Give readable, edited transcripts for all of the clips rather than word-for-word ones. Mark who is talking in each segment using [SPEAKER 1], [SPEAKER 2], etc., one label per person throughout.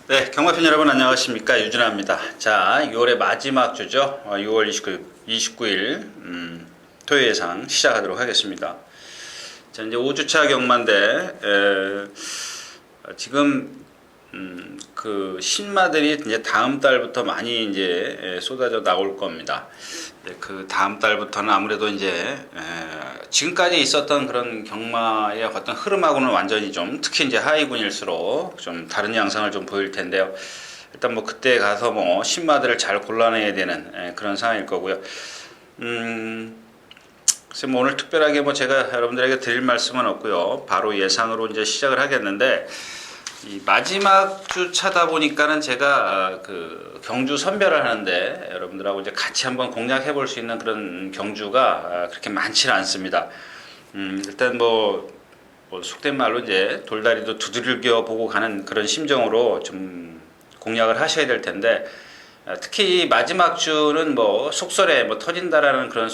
[SPEAKER 1] 네, 경마팬 여러분 안녕하십니까? 유준하입니다. 자, 6월의 마지막 주죠. 6월 29일 토요 예상 시작하도록 하겠습니다. 자, 이제 5주차 경마인데 지금 그 신마들이 이제 다음 달부터 많이 이제 쏟아져 나올 겁니다. 그 다음 달부터는 아무래도 이제 지금까지 있었던 그런 경마의 어떤 흐름하고는 완전히 좀, 특히 이제 하위군일수록 좀 다른 양상을 좀 보일 텐데요. 일단 뭐 그때 가서 뭐 신마들을 잘 골라내야 되는 그런 상황일 거고요. 그래서 뭐 오늘 특별하게 뭐 제가 여러분들에게 드릴 말씀은 없고요. 바로 예상으로 이제 시작을 하겠는데, 이 마지막 주 차다 보니까는 제가 그 경주 선별을 하는데 여러분들하고 이제 같이 한번 공략해 볼 수 있는 그런 경주가 그렇게 많지는 않습니다. 일단 뭐 속된 말로 이제 돌다리도 두들겨 보고 가는 그런 심정으로 좀 공략을 하셔야 될 텐데, 특히 마지막 주는 뭐 속설에 뭐 터진다라는 그런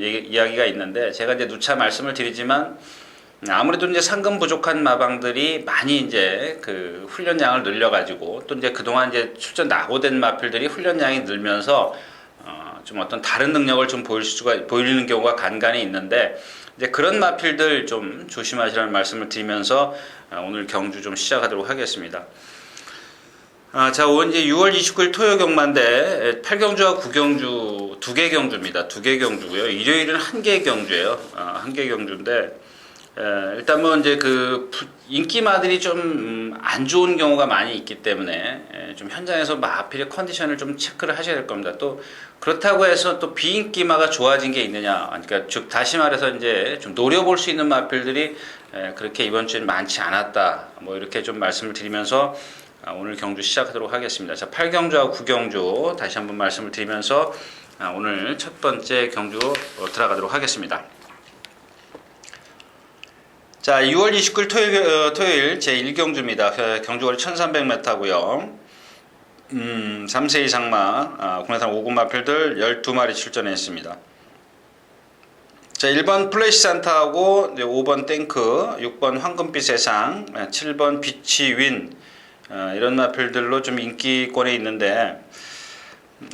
[SPEAKER 1] 이야기가 있는데, 제가 이제 누차 말씀을 드리지만 아무래도 이제 상금 부족한 마방들이 많이 이제 그 훈련량을 늘려가지고, 또 이제 그동안 이제 출전 낙오된 마필들이 훈련량이 늘면서 좀 어떤 다른 능력을 좀 보이는 경우가 간간히 있는데, 이제 그런 마필들 좀 조심하시라는 말씀을 드리면서 오늘 경주 좀 시작하도록 하겠습니다. 자, 이제 6월 29일 토요 경마인데 8경주와 9경주 두 개 경주입니다. 두 개 경주고요. 일요일은 한 개 경주예요. 한 개 경주인데, 일단 뭐 이제 그 인기마들이 좀 안 좋은 경우가 많이 있기 때문에 좀 현장에서 마필의 컨디션을 좀 체크를 하셔야 될 겁니다. 또 그렇다고 해서 또 비인기마가 좋아진 게 있느냐, 그러니까 즉 다시 말해서 이제 좀 노려볼 수 있는 마필들이 그렇게 이번 주엔 많지 않았다, 뭐 이렇게 좀 말씀을 드리면서 오늘 경주 시작하도록 하겠습니다. 자, 8경주하고 9경주 다시 한번 말씀을 드리면서 오늘 첫 번째 경주 들어가도록 하겠습니다. 자, 6월 29일 토요일 제1경주입니다. 경주거리 1300m고요. 3세 이상마, 국내산 5군 마필들 12마리 출전했습니다. 자, 1번 플래시 산타하고 5번 땡크, 6번 황금빛 세상, 7번 빛이 윈, 이런 마필들로 좀 인기권에 있는데,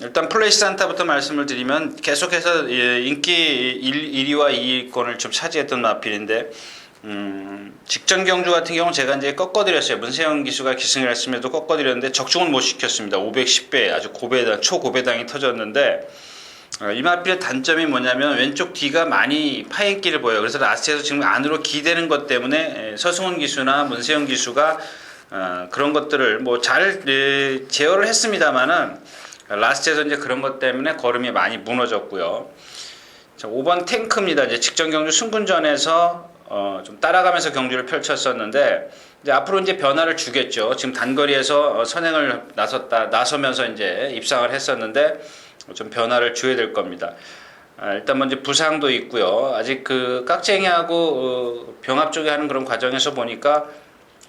[SPEAKER 1] 일단 플래시 산타부터 말씀을 드리면 계속해서 인기 1위와 2위권을 좀 차지했던 마필인데, 직전 경주 같은 경우는 제가 이제 꺾어드렸어요. 문세영 기수가 기승을 했음에도 꺾어드렸는데 적중을 못 시켰습니다. 510배 아주 초고배당이 터졌는데, 이 마필의 단점이 뭐냐면 왼쪽 뒤가 많이 파인기를 보여요. 그래서 라스트에서 지금 안으로 기대는 것 때문에 서승훈 기수나 문세영 기수가 그런 것들을 뭐 잘 제어를 했습니다만은 라스트에서 이제 그런 것 때문에 걸음이 많이 무너졌고요. 자, 5번 탱크입니다. 이제 직전 경주 승분전에서 좀 따라가면서 경주를 펼쳤었는데, 이제 앞으로 이제 변화를 주겠죠. 지금 단거리에서 선행을 나서면서 이제 입상을 했었는데 좀 변화를 줘야 될 겁니다. 일단 먼저 부상도 있고요. 아직 그 깍쟁이하고 병합 쪽에 하는 그런 과정에서 보니까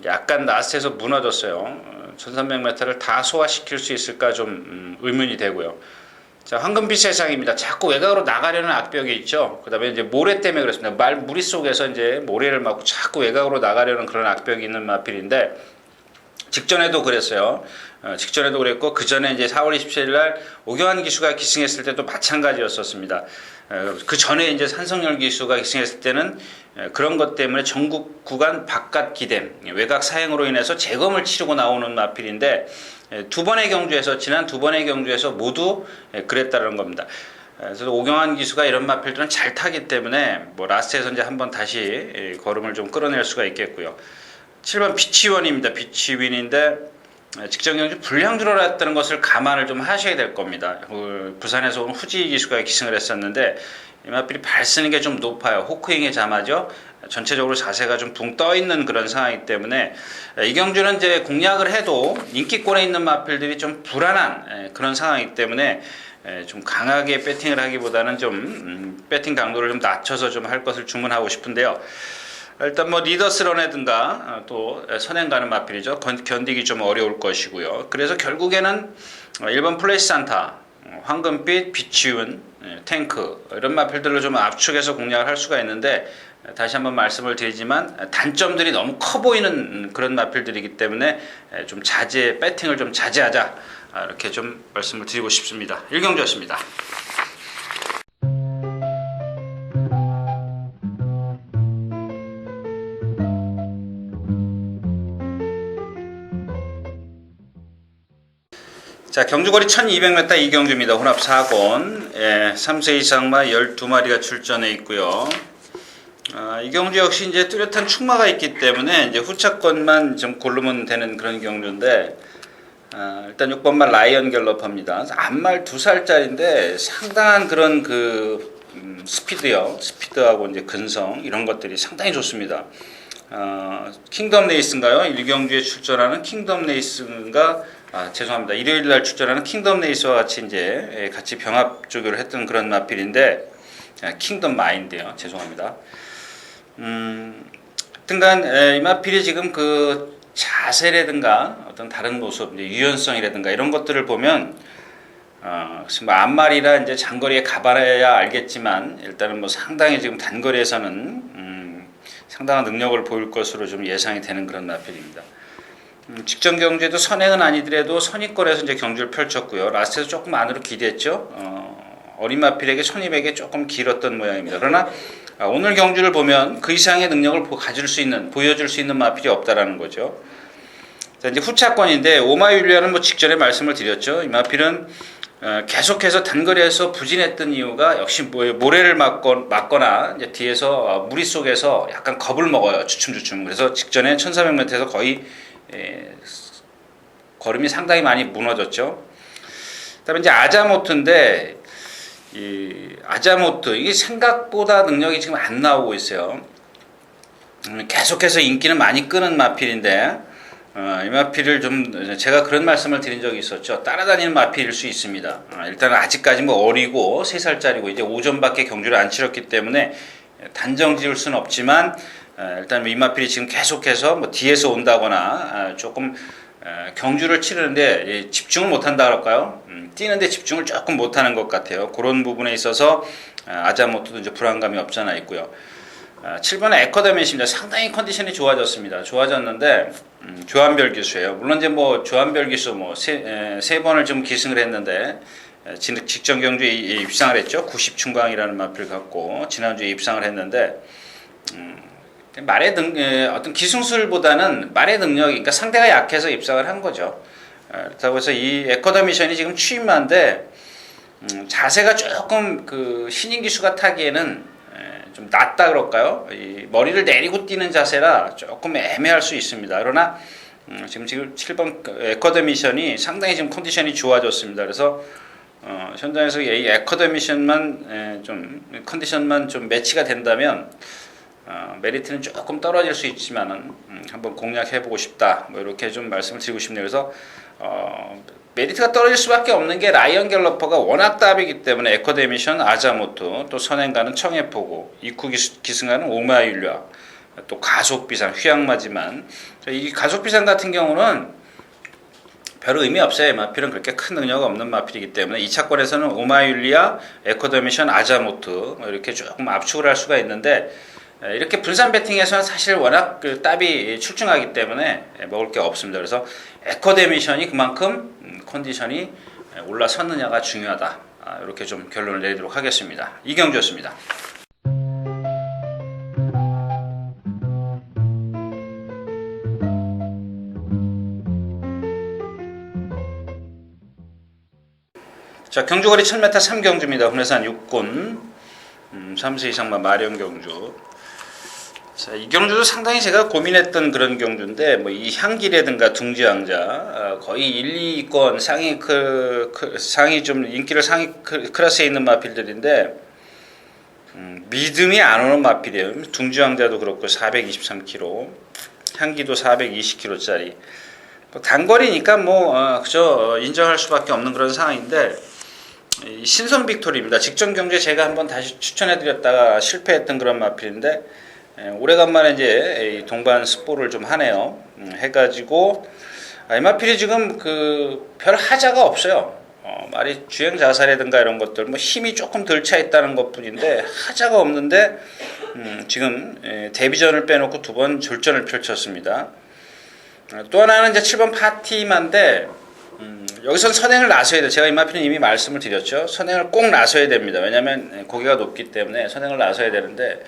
[SPEAKER 1] 약간 라스트에서 무너졌어요. 1300m를 다 소화시킬 수 있을까 좀 의문이 되고요. 자, 황금빛 세상입니다. 자꾸 외곽으로 나가려는 악벽이 있죠. 그 다음에 이제 모래 때문에 그렇습니다. 무리 속에서 이제 모래를 맞고 자꾸 외곽으로 나가려는 그런 악벽이 있는 마필인데, 직전에도 그랬어요. 직전에도 그랬고, 그 전에 이제 4월 27일 날 오경환 기수가 기승했을 때도 마찬가지였었습니다. 그 전에 이제 산성열 기수가 기승했을 때는 그런 것 때문에 전국 구간 바깥 기댐, 외곽 사행으로 인해서 재검을 치르고 나오는 마필인데, 지난 두 번의 경주에서 모두 그랬다는 겁니다. 그래서 오경환 기수가 이런 마필들은 잘 타기 때문에 뭐 라스트에서 이제 한번 다시 걸음을 좀 끌어낼 수가 있겠고요. 7번 비치원입니다. 비치윈인데 직전 경주 불량주로 했다는 것을 감안을 좀 하셔야 될 겁니다. 부산에서 온 후지 기수가 기승을 했었는데 이 마필이 발 쓰는 게 좀 높아요. 호크잉에 잠하죠. 전체적으로 자세가 좀 붕 떠 있는 그런 상황이기 때문에 이 경주는 이제 공략을 해도 인기권에 있는 마필들이 좀 불안한 그런 상황이기 때문에 좀 강하게 배팅을 하기보다는 좀 배팅 강도를 좀 낮춰서 좀 할 것을 주문하고 싶은데요. 일단 뭐 리더스런이든가 또 선행 가는 마필이죠. 견디기 좀 어려울 것이고요. 그래서 결국에는 1번 플래시 산타, 황금빛, 비치운, 탱크 이런 마필들로 좀 압축해서 공략을 할 수가 있는데, 다시 한번 말씀을 드리지만 단점들이 너무 커 보이는 그런 마필들이기 때문에 좀 배팅을 좀 자제하자, 이렇게 좀 말씀을 드리고 싶습니다. 일경주였습니다. 자, 경주거리 1200m 이경주입니다. 혼합 4권, 3세 이상마 12마리가 출전해 있고요. 이경주 역시 이제 뚜렷한 축마가 있기 때문에 이제 후차권만 좀 고르면 되는 그런 경주인데, 일단 6번말 라이언 갤럽합니다. 암말 2살짜리인데 상당한 그런 스피드하고 이제 근성 이런 것들이 상당히 좋습니다. 킹덤 레이스인가요? 일경주에 출전하는 킹덤 레이스인가? 죄송합니다. 일요일날 출전하는 킹덤 레이스와 같이 이제 같이 병합 조교를 했던 그런 마필인데, 킹덤 마인드요. 죄송합니다. 하여튼간 이 마필이 지금 그 자세라든가 어떤 다른 모습, 이제 유연성이라든가 이런 것들을 보면 뭐 앞말이라 이제 장거리에 가봐야 알겠지만 일단은 뭐 상당히 지금 단거리에서는 상당한 능력을 보일 것으로 좀 예상이 되는 그런 마필입니다. 직전 경주에도 선행은 아니더라도 선입권에서 이제 경주를 펼쳤고요. 라스트에서 조금 안으로 기대했죠. 어린 마필에게 선입에게 조금 길었던 모양입니다. 그러나 오늘 경주를 보면 그 이상의 능력을 보여줄 수 있는 마필이 없다라는 거죠. 자, 이제 후차권인데 오마율리아는 뭐 직전에 말씀을 드렸죠. 이 마필은 계속해서 단거리에서 부진했던 이유가 역시 모래를 맞거나 이제 뒤에서 무리 속에서 약간 겁을 먹어요. 주춤주춤. 그래서 직전에 1400m에서 거의 걸음이 상당히 많이 무너졌죠. 그다음에 이제 아자모트인데 이 아자모트 이게 생각보다 능력이 지금 안 나오고 있어요. 계속해서 인기는 많이 끄는 마필인데 이 마필을 좀 제가 그런 말씀을 드린 적이 있었죠. 따라다니는 마필일 수 있습니다. 일단 아직까지 뭐 어리고 3살짜리고 이제 오전밖에 경주를 안 치렀기 때문에 단정 지을 수는 없지만 일단 이 마필이 지금 계속해서 뭐 뒤에서 온다거나 조금 경주를 치르는데 집중을 못한다 그럴까요? 뛰는데 집중을 조금 못하는 것 같아요. 그런 부분에 있어서 아자모토도 이제 불안감이 없잖아 있고요. 7번의 에커더밋입니다. 상당히 컨디션이 좋아졌는데 조한별 기수예요. 물론 이제 뭐 조한별 기수 뭐 세 번을 좀 기승을 했는데 직전 경주에 입상을 했죠. 90 중강이라는 마필을 갖고 지난주에 입상을 했는데 어떤 기승술보다는 말의 능력이, 그러니까 상대가 약해서 입상을 한 거죠. 그렇다고 해서 이 에커더미션이 지금 취임마인데 자세가 조금 그 신인 기수가 타기에는 좀 낮다 그럴까요? 이 머리를 내리고 뛰는 자세라 조금 애매할 수 있습니다. 그러나 지금 7번 에커더미션이 상당히 지금 컨디션이 좋아졌습니다. 그래서 현장에서 이 에커더미션만 컨디션만 좀 매치가 된다면 메리트는 조금 떨어질 수 있지만은 한번 공략해보고 싶다. 뭐 이렇게 좀 말씀을 드리고 싶네요. 그래서 메리트가 떨어질 수밖에 없는 게 라이언 갤러퍼가 워낙 답이기 때문에 에커데미션, 아자모토, 또 선행가는 청해포고, 이쿠 기승가는 오마율랴, 또 가속비상, 휘양마지만 이 가속비상 같은 경우는 별 의미 없어요. 마필은 그렇게 큰 능력 없는 마필이기 때문에 2차권에서는 오마율리아, 에커데미션, 아자모토 이렇게 조금 압축을 할 수가 있는데 이렇게 분산 배팅에서는 사실 워낙 그 답이 출중하기 때문에 먹을 게 없습니다. 그래서 에커데미션이 그만큼 컨디션이 올라섰느냐가 중요하다. 이렇게 좀 결론을 내리도록 하겠습니다. 이경주였습니다. 자, 경주거리 1000m 3경주입니다. hun해산 6군 3세 이상만 마련 경주. 자, 이 경주도 상당히 제가 고민했던 그런 경주인데 뭐 이 향기라든가 둥지왕자 거의 1, 2권 상위 좀 인기를 상위 클래스에 있는 마필들인데 믿음이 안 오는 마필이에요. 둥지왕자도 그렇고 423kg, 향기도 420kg짜리. 단거리니까 그저 인정할 수밖에 없는 그런 상황인데 신선 빅토리입니다. 직전 경주에 제가 한번 다시 추천해드렸다가 실패했던 그런 마필인데 오래간만에 이제 동반 스포를 좀 하네요. 해가지고 이 마필이 지금 그 별 하자가 없어요. 말이 주행 자살이라든가 이런 것들 힘이 조금 덜 차 있다는 것뿐인데 하자가 없는데 지금 데뷔전을 빼놓고 2번 졸전을 펼쳤습니다. 또 하나는 이제 7번 파티마인데 여기선 선행을 나서야 돼요. 제가 임마피는 이미 말씀을 드렸죠. 선행을 꼭 나서야 됩니다. 왜냐하면 고개가 높기 때문에 선행을 나서야 되는데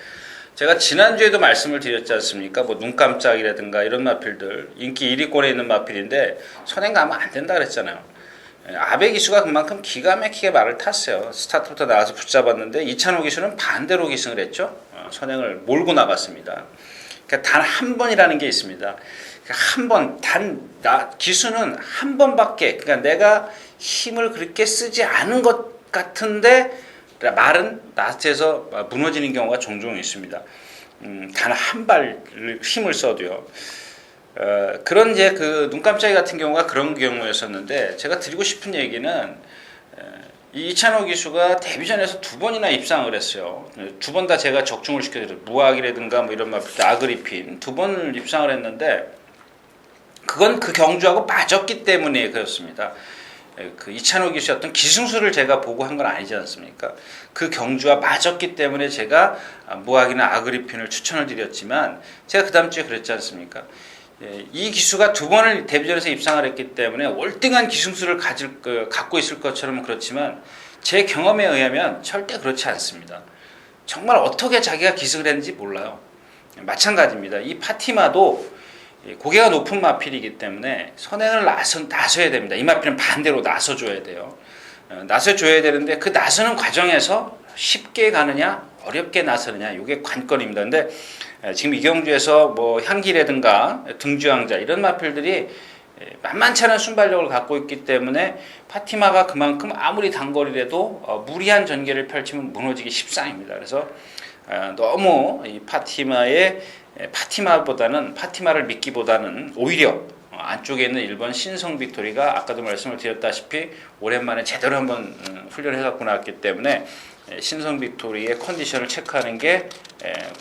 [SPEAKER 1] 제가 지난주에도 말씀을 드렸지 않습니까? 뭐 눈깜짝이라든가 이런 마필들 인기 1위권에 있는 마필인데 선행 가면 안 된다 그랬잖아요. 아베 기수가 그만큼 기가 막히게 말을 탔어요. 스타트부터 나와서 붙잡았는데 이찬호 기수는 반대로 기승을 했죠. 선행을 몰고 나갔습니다. 그러니까 단 한 번이라는 게 있습니다. 한 번, 기수는 한 번밖에, 그러니까 내가 힘을 그렇게 쓰지 않은 것 같은데 말은 라스트에서 무너지는 경우가 종종 있습니다. 단 한 발 힘을 써도요. 그런 이제 그 눈깜짝이 같은 경우가 그런 경우였었는데 제가 드리고 싶은 얘기는 이 이찬호 기수가 데뷔전에서 2번이나 입상을 했어요. 2번 다 제가 적중을 시켜드려요. 무학이라든가 뭐 이런 말, 아그리핀 2번을 입상을 했는데 그건 그 경주하고 맞았기 때문에 그렇습니다. 그 이찬호 기수의 어떤 기승수를 제가 보고 한 건 아니지 않습니까? 그 경주와 맞았기 때문에 제가 무학이나 아그리핀을 추천을 드렸지만 제가 그 다음 주에 그랬지 않습니까? 이 기수가 2번을 데뷔전에서 입상을 했기 때문에 월등한 기승수를 갖고 있을 것처럼 그렇지만 제 경험에 의하면 절대 그렇지 않습니다. 정말 어떻게 자기가 기승을 했는지 몰라요. 마찬가지입니다. 이 파티마도 고개가 높은 마필이기 때문에 선행을 나서야 됩니다. 이 마필은 반대로 나서줘야 돼요. 나서줘야 되는데 그 나서는 과정에서 쉽게 가느냐 어렵게 나서느냐 이게 관건입니다. 근데 지금 이경주에서 뭐 향기라든가 등주왕자 이런 마필들이 만만치 않은 순발력을 갖고 있기 때문에 파티마가 그만큼 아무리 단거리라도 무리한 전개를 펼치면 무너지기 십상입니다. 그래서 너무 이 파티마를 믿기보다는 오히려 안쪽에 있는 1번 신성 빅토리가 아까도 말씀을 드렸다시피 오랜만에 제대로 한번 훈련을 해갖고 나왔기 때문에 신성 빅토리의 컨디션을 체크하는 게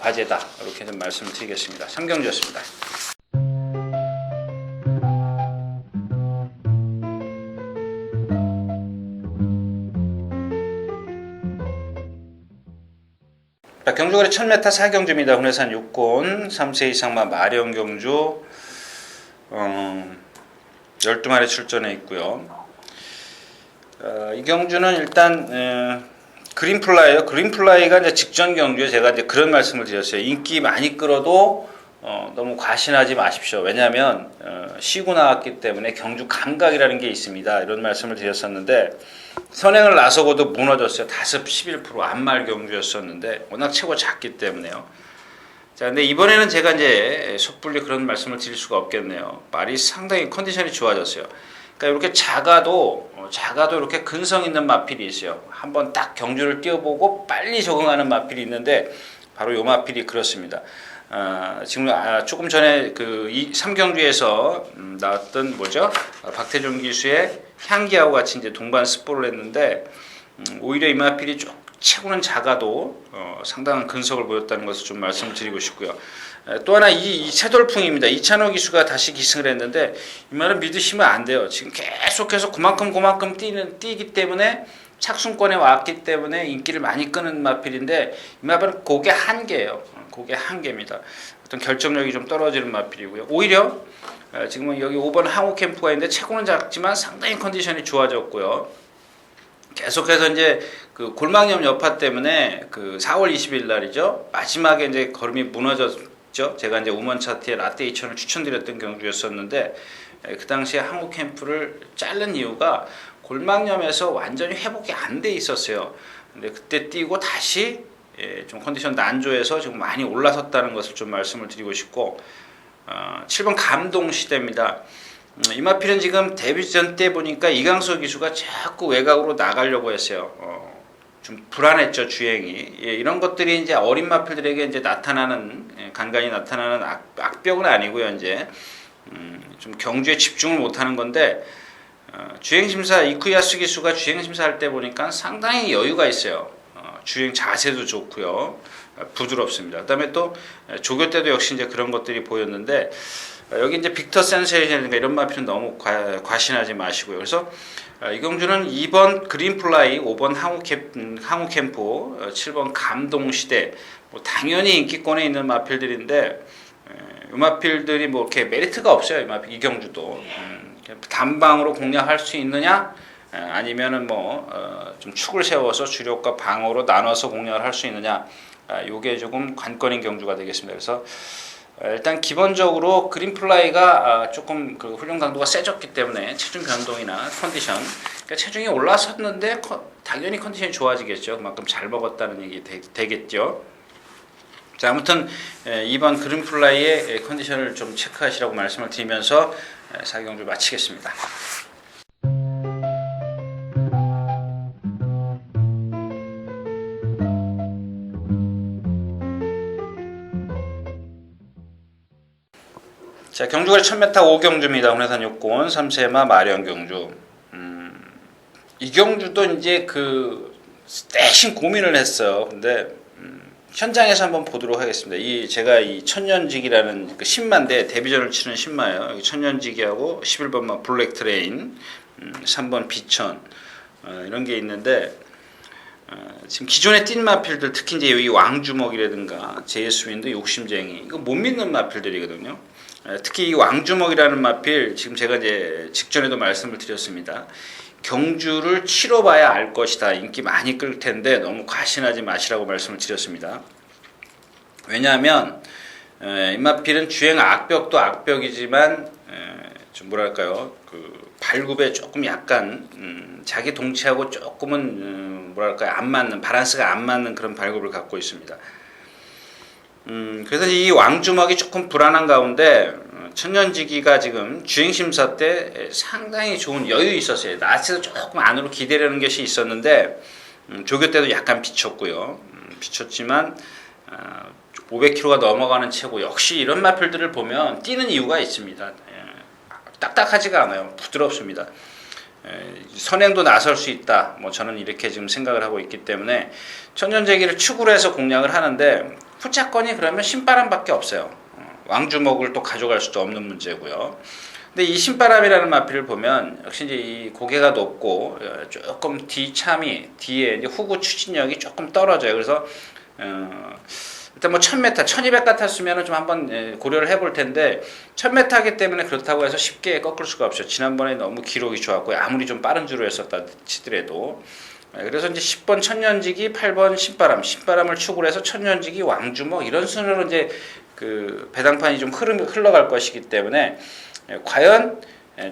[SPEAKER 1] 과제다. 이렇게 좀 말씀을 드리겠습니다. 삼경주였습니다. 경주거리 1000m 4경주입니다. hun해산 6권 3세 이상마 마령경주 12마리 출전해 있고요. 이 경주는 일단 그린플라이요. 그린플라이가 이제 직전 경주에 제가 이제 그런 말씀을 드렸어요. 인기 많이 끌어도 너무 과신하지 마십시오. 왜냐하면 쉬고 나왔기 때문에 경주 감각이라는 게 있습니다. 이런 말씀을 드렸었는데 선행을 나서고도 무너졌어요. 11% 안말 경주였었는데 워낙 체고 작기 때문에요. 자, 근데 이번에는 제가 이제 섣불리 그런 말씀을 드릴 수가 없겠네요. 말이 상당히 컨디션이 좋아졌어요. 그러니까 이렇게 작아도 이렇게 근성 있는 마필이 있어요. 한번 딱 경주를 뛰어보고 빨리 적응하는 마필이 있는데 바로 요 마필이 그렇습니다. 지금 조금 전에 그 3경주에서 나왔던 박태종 기수의 향기하고 같이 이제 동반 스포를 했는데 오히려 이 마필이 체구는 작아도 상당한 근석을 보였다는 것을 좀 말씀을 드리고 싶고요. 또 하나 이 새돌풍입니다. 이찬호 기수가 다시 기승을 했는데 이 말은 믿으시면 안 돼요. 지금 계속해서 그만큼 뛰기 때문에 착순권에 왔기 때문에 인기를 많이 끄는 마필인데 이 마필은 고개 한계예요. 고개 한계입니다. 어떤 결정력이 좀 떨어지는 마필이고요. 오히려 지금은 여기 5번 항우 캠프가 있는데 체구는 작지만 상당히 컨디션이 좋아졌고요. 계속해서 이제 그 골망염 여파 때문에 그 4월 20일 날이죠. 마지막에 이제 걸음이 무너졌죠. 제가 이제 우먼 차트에 라떼 2000을 추천드렸던 경주였었는데 그 당시에 항우 캠프를 자른 이유가 골망염에서 완전히 회복이 안 돼 있었어요. 근데 그때 뛰고 다시 좀 컨디션 난조해서 지금 많이 올라섰다는 것을 좀 말씀을 드리고 싶고 7번 감동시대입니다. 이 마필은 지금 데뷔전 때 보니까 이강수 기수가 자꾸 외곽으로 나가려고 했어요. 좀 불안했죠, 주행이. 이런 것들이 이제 어린 마필들에게 이제 간간히 나타나는 악벽은 아니고요, 이제. 좀 경주에 집중을 못 하는 건데, 주행심사, 이쿠야스 기수가 주행심사 할 때 보니까 상당히 여유가 있어요. 주행 자세도 좋고요. 부드럽습니다. 그 다음에 또 조교 때도 역시 이제 그런 것들이 보였는데, 여기 이제 빅터 센세이션이나 이런 마필은 너무 과신하지 마시고요. 그래서 이경주는 2번 그린플라이, 5번 항우캠프, 7번 감동시대, 뭐 당연히 인기권에 있는 마필들인데 이 마필들이 뭐 이렇게 메리트가 없어요. 이경주도 단방으로 공략할 수 있느냐, 아니면은 좀 축을 세워서 주력과 방어로 나눠서 공략을 할 수 있느냐, 요게 조금 관건인 경주가 되겠습니다. 그래서 일단 기본적으로 그린플라이가 조금 그 훈련 강도가 세졌기 때문에 체중 변동이나 컨디션, 그러니까 체중이 올라섰는데 당연히 컨디션이 좋아지겠죠. 그만큼 잘 먹었다는 얘기 되겠죠. 자, 아무튼 2번 그린플라이의 컨디션을 좀 체크하시라고 말씀을 드리면서 4경주 마치겠습니다. 자, 경주거리 1000m 5경주입니다. 홍해산 육군 3세마 마련 경주. 이 경주도 이제 대신 고민을 했어요. 근데 현장에서 한번 보도록 하겠습니다. 제가 이 천년지기라는 그 신마인데 데뷔전을 치는 신마예요. 여기 천년지기하고 11번마 블랙 트레인, 3번 비천 이런 게 있는데 지금 기존에 뛴 마필들, 특히 이제 여기 왕주먹이라든가 제이스윈드, 욕심쟁이, 이거 못 믿는 마필들이거든요. 특히 이 왕주먹이라는 마필, 지금 제가 이제 직전에도 말씀을 드렸습니다. 경주를 치러봐야 알 것이다. 인기 많이 끌 텐데 너무 과신하지 마시라고 말씀을 드렸습니다. 왜냐하면 이 마필은 주행 악벽도 악벽이지만 좀 뭐랄까요, 발굽에 조금 약간 자기 동치하고 조금은 뭐랄까요, 안 맞는, 밸런스가 안 맞는 그런 발굽을 갖고 있습니다. 그래서 이 왕주먹이 조금 불안한 가운데 천년지기가 지금 주행심사 때 상당히 좋은 여유 있었어요. 나스에서 조금 안으로 기대려는 것이 있었는데 조교 때도 약간 비쳤고요. 비쳤지만 500km가 넘어가는 채고, 역시 이런 마필들을 보면 뛰는 이유가 있습니다. 딱딱하지가 않아요. 부드럽습니다. 선행도 나설 수 있다. 저는 이렇게 지금 생각을 하고 있기 때문에 천년지기를 축으로 해서 공략을 하는데 후차권이 그러면 신바람밖에 없어요. 왕주먹을 또 가져갈 수도 없는 문제고요. 근데 이 신바람이라는 마필을 보면 역시 이제 이 고개가 높고 조금 뒤참이, 뒤에 이제 후구 추진력이 조금 떨어져요. 그래서 일단 1000m, 1200 같았으면 좀 한번 고려를 해볼 텐데 1000m이기 때문에 그렇다고 해서 쉽게 꺾을 수가 없죠. 지난번에 너무 기록이 좋았고요. 아무리 좀 빠른 주로 했었다 치더라도. 그래서 이제 10번 천년지기, 8번 신바람을 축으로 해서 천년지기, 왕주먹 이런 순으로 이제 배당판이 좀 흘러갈 것이기 때문에 과연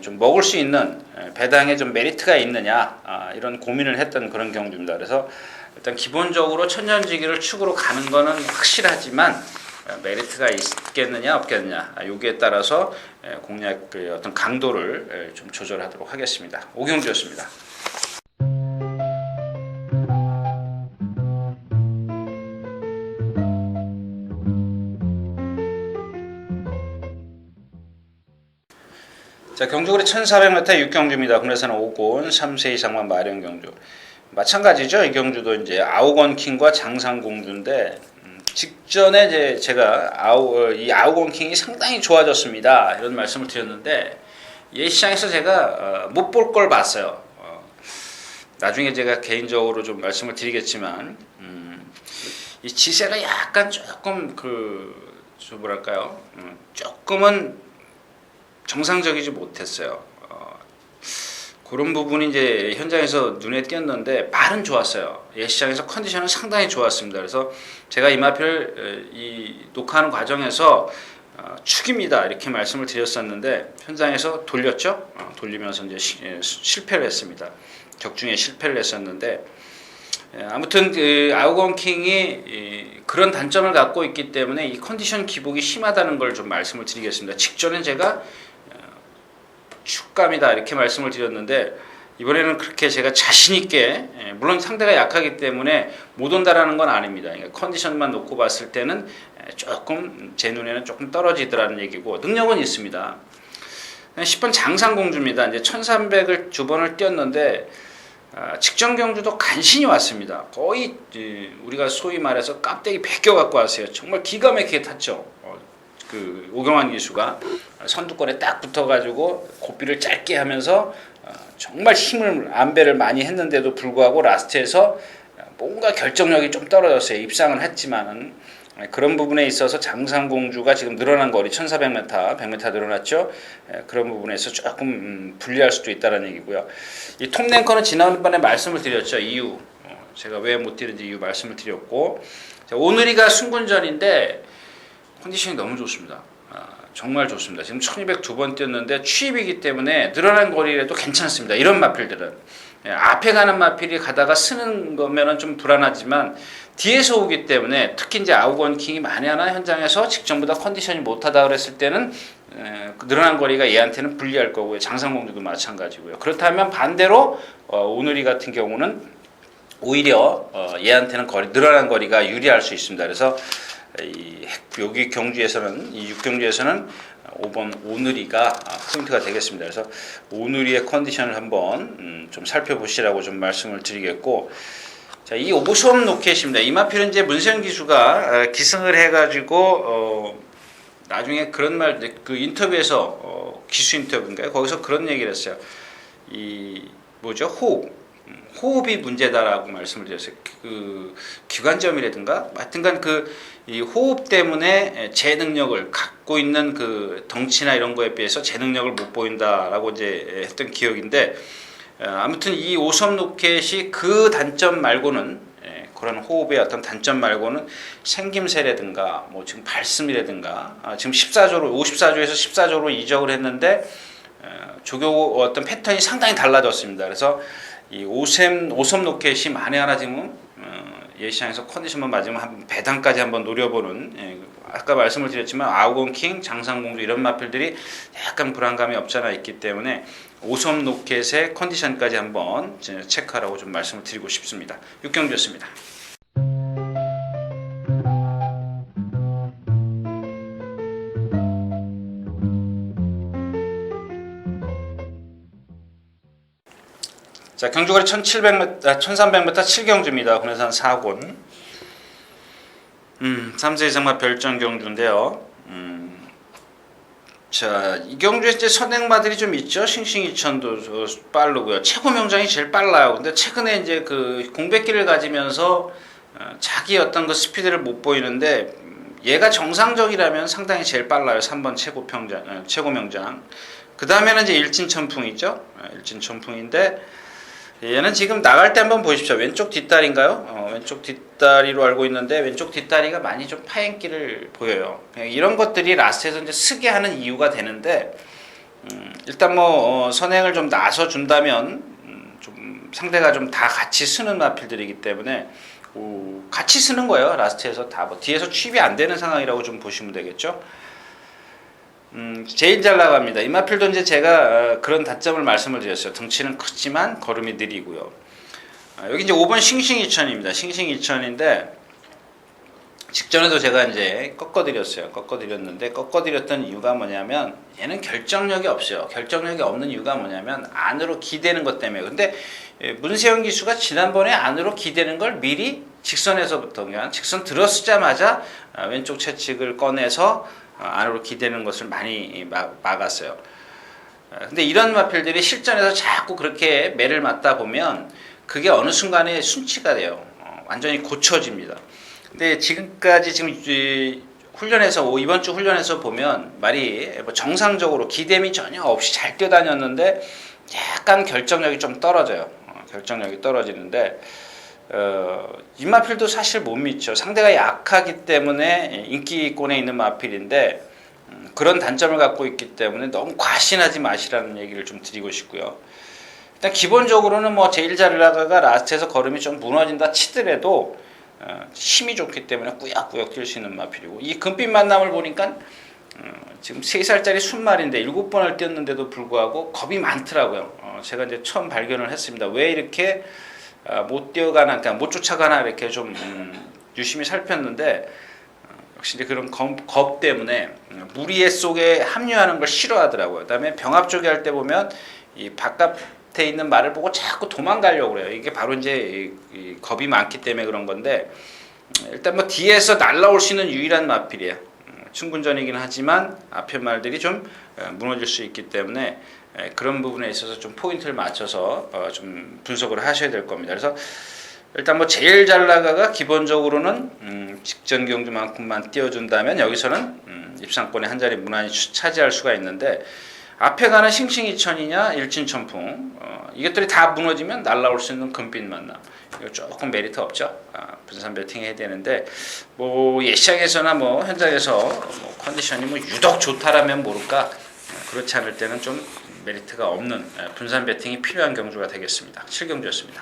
[SPEAKER 1] 좀 먹을 수 있는 배당에 좀 메리트가 있느냐, 이런 고민을 했던 그런 경주입니다. 그래서 일단 기본적으로 천년지기를 축으로 가는 거는 확실하지만 메리트가 있겠느냐 없겠느냐, 여기에 따라서 공략 어떤 강도를 좀 조절하도록 하겠습니다. 오경주였습니다. 자, 경주거리 1400m 6경주입니다. 국내산 5군 3세 이상만 마련 경주. 마찬가지죠. 이 경주도 이제 아우건킹과 장상공주인데 직전에 이제 제가 이 아우건킹이 상당히 좋아졌습니다. 이런 말씀을 드렸는데 예시장에서 제가 못 볼 걸 봤어요. 나중에 제가 개인적으로 좀 말씀을 드리겠지만 이 지세가 약간 조금 좀 뭐랄까요, 조금은 정상적이지 못했어요. 그런 부분이 이제 현장에서 눈에 띄었는데 발은 좋았어요. 예시장에서 컨디션은 상당히 좋았습니다. 그래서 제가 이 마필 녹화하는 과정에서 축입니다 이렇게 말씀을 드렸었는데 현장에서 돌렸죠. 돌리면서 이제 실패를 했습니다. 적중에 실패를 했었는데 아무튼 아우건킹이 그런 단점을 갖고 있기 때문에 이 컨디션 기복이 심하다는 걸 좀 말씀을 드리겠습니다. 직전엔 제가 축감이다 이렇게 말씀을 드렸는데 이번에는 그렇게 제가 자신 있게, 물론 상대가 약하기 때문에 못 온다라는 건 아닙니다. 그러니까 컨디션만 놓고 봤을 때는 조금 제 눈에는 조금 떨어지더라는 얘기고 능력은 있습니다. 10번 장상공주입니다. 이제 1300을 두 번을 뛰었는데 직전 경주도 간신히 왔습니다. 거의 우리가 소위 말해서 깍대기 베껴 갖고 왔어요. 정말 기가 막히게 탔죠. 그 오경환 기수가 선두권에 딱 붙어가지고 고비를 짧게 하면서 정말 힘을 안배를 많이 했는데도 불구하고 라스트에서 뭔가 결정력이 좀 떨어졌어요. 입상은 했지만은 그런 부분에 있어서 장상공주가 지금 늘어난 거리 1400m, 100m 늘어났죠. 그런 부분에서 조금 불리할 수도 있다는 얘기고요. 이 톱랭커는 지난번에 말씀을 드렸죠. 이유 제가 왜 못 뛰는지 이유 말씀을 드렸고, 오늘이가 승군전인데 컨디션이 너무 좋습니다. 정말 좋습니다. 지금 1200 두 번 뛰었는데 취입이기 때문에 늘어난 거리라도 괜찮습니다. 이런 마필들은 앞에 가는 마필이 가다가 쓰는 거면은 좀 불안하지만 뒤에서 오기 때문에 특히 이제 아우건킹이 만약에 현장에서 직전보다 컨디션이 못하다 그랬을 때는 늘어난 거리가 얘한테는 불리할 거고요. 장상공주도 마찬가지고요. 그렇다면 반대로 오늘이 같은 경우는 오히려 얘한테는 늘어난 거리가 유리할 수 있습니다. 그래서 여기 경주에서는 이 6경주에서는 5번 오늘이가 포인트가 되겠습니다. 그래서 오늘이의 컨디션을 한번 좀 살펴보시라고 좀 말씀을 드리겠고, 자, 이 오섬 로켓입니다. 이 마필은 이제 문세영 기수가 기승을 해가지고 나중에 그런 말, 그 인터뷰에서 기수 인터뷰인가요? 거기서 그런 얘기를 했어요. 이 뭐죠? 호흡이 문제다라고 말씀을 드렸어요. 그 기관점이라든가 하여튼간 이 호흡 때문에 제 능력을 갖고 있는 그 덩치나 이런 거에 비해서 제 능력을 못 보인다라고 이제 했던 기억인데, 아무튼 이 오섬 로켓이 그 단점 말고는 그런 호흡의 어떤 단점 말고는 생김새라든가 뭐 지금 발음이라든가 지금 54조에서 14조로 이적을 했는데 조교 어떤 패턴이 상당히 달라졌습니다. 그래서 이 오섬 로켓이 만에 하나 지금 예시장에서 컨디션만 맞으면 한 배당까지 한번 노려보는, 아까 말씀을 드렸지만 아우건킹, 장상공주 이런 마필들이 약간 불안감이 없잖아 있기 때문에 오섬 로켓의 컨디션까지 한번 체크하라고 좀 말씀을 드리고 싶습니다. 6경주였습니다. 자, 경주거리 1700m, 1300m 7경주입니다. 군해산 4군. 3세 이상마 별정 경주인데요. 자, 이 경주에 이제 선행마들이 좀 있죠. 싱싱이천도 빠르고요. 최고 명장이 제일 빨라요. 근데 최근에 이제 그 공백기를 가지면서 자기 어떤 그 스피드를 못 보이는데, 얘가 정상적이라면 상당히 제일 빨라요. 3번 최고 명장. 그 다음에는 이제 일진천풍이죠. 일진천풍인데, 얘는 지금 나갈 때 한번 보십시오. 왼쪽 뒷다리인가요? 왼쪽 뒷다리로 알고 있는데 왼쪽 뒷다리가 많이 좀 파행기를 보여요. 이런 것들이 라스트에서 이제 쓰게 하는 이유가 되는데, 일단 뭐 선행을 좀 나서 준다면 좀 상대가 좀 다 같이 쓰는 마필들이기 때문에 같이 쓰는 거예요. 라스트에서 다 뭐 뒤에서 취입이 안 되는 상황이라고 좀 보시면 되겠죠. 제일 잘 나갑니다. 이 마필도 이제 제가 그런 단점을 말씀을 드렸어요. 덩치는 크지만 걸음이 느리고요. 여기 이제 5번 싱싱이천입니다. 싱싱이천인데 직전에도 제가 이제 꺾어드렸는데 꺾어드렸던 이유가 뭐냐면 얘는 결정력이 없어요. 결정력이 없는 이유가 뭐냐면 안으로 기대는 것 때문에. 근데 문세영 기수가 지난번에 안으로 기대는 걸 미리 직선에서부터 그냥 직선 들어서자마자 왼쪽 채찍을 꺼내서 안으로 기대는 것을 많이 막았어요. 근데 이런 마필들이 실전에서 자꾸 그렇게 매를 맞다 보면 그게 어느 순간에 순치가 돼요. 완전히 고쳐집니다. 근데 지금까지 훈련에서 이번 주 훈련에서 보면 말이 뭐 정상적으로 기대미 전혀 없이 잘 뛰어다녔는데 약간 결정력이 좀 떨어져요. 결정력이 떨어지는데 이 마필도 사실 못 믿죠. 상대가 약하기 때문에 인기권에 있는 마필인데 그런 단점을 갖고 있기 때문에 너무 과신하지 마시라는 얘기를 좀 드리고 싶고요. 일단 기본적으로는 뭐 제일 잘 나가가 라스트에서 걸음이 좀 무너진다 치더라도 힘이 좋기 때문에 꾸역꾸역 뛸 수 있는 마필이고, 이 금빛 만남을 보니까 지금 3살짜리 순말인데 7번을 뛰었는데도 불구하고 겁이 많더라고요. 제가 이제 처음 발견을 했습니다. 왜 이렇게 못 뛰어가나, 그러니까 못 쫓아가나 이렇게 좀 유심히 살폈는데 역시 이제 그런 겁 때문에 무리의 속에 합류하는 걸 싫어하더라고요. 그다음에 병합 쪽에 할 때 보면 이 바깥에 있는 말을 보고 자꾸 도망가려고 그래요. 이게 바로 이제 이 겁이 많기 때문에 그런 건데, 일단 뭐 뒤에서 날라올 수 있는 유일한 마필이에요. 충분전이긴 하지만 앞에 말들이 좀 무너질 수 있기 때문에 그런 부분에 있어서 좀 포인트를 맞춰서 좀 분석을 하셔야 될 겁니다. 그래서 일단 뭐 제일 잘 나가가 기본적으로는 직전 경주만큼만 띄워준다면 여기서는 입상권의 한 자리 무난히 차지할 수가 있는데, 앞에 가는 싱싱이천이냐 일진천풍 이것들이 다 무너지면 날라올 수 있는 금빛 만남, 이거 조금 메리트 없죠. 분산 배팅 해야 되는데, 뭐 예시장에서나 뭐 현장에서 뭐 컨디션이 뭐 유독 좋다라면 모를까, 그렇지 않을 때는 좀 메리트가 없는 분산 배팅이 필요한 경주가 되겠습니다. 7경주였습니다.